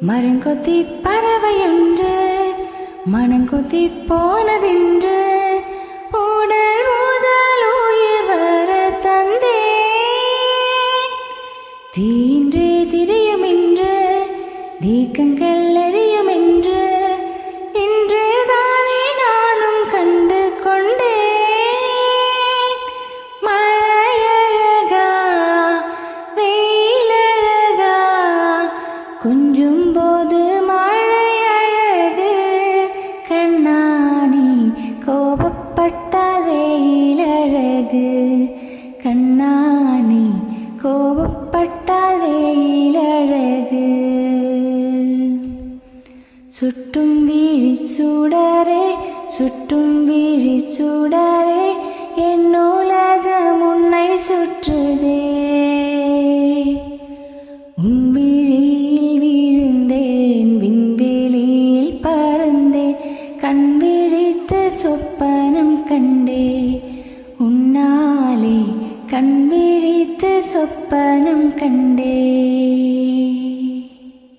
மரங்கொத்தி பறவையொன்று மனங்கொத்தி போனதென்று உடல் முதல் உயிர் வர தந்தே தீன்றே திரியும் என்று தீக்கங்கள் எரியுமென்று இன்று தானே நானும் கண்டு கொண்டே மழையழகா வெயிலழகா கொஞ்சும் போது மழை அழகு கண்ணாணி கோபப்பட்டால் வெயிலழகு கண்ணாணி கோபப்பட்டால் வெயிலழகு சுட்டும் விழி சுடரே சுட்டும் விழி சுடரே என் உலகம் உன்னை சுற்றுதே உன் விழியில் விழுந்தேன் விண்வெளியில் பறந்தேன் கண் விழித்து சொப்பனம் கண்டே உன்னாலே கண் விழித்து சொப்பனம் கண்டே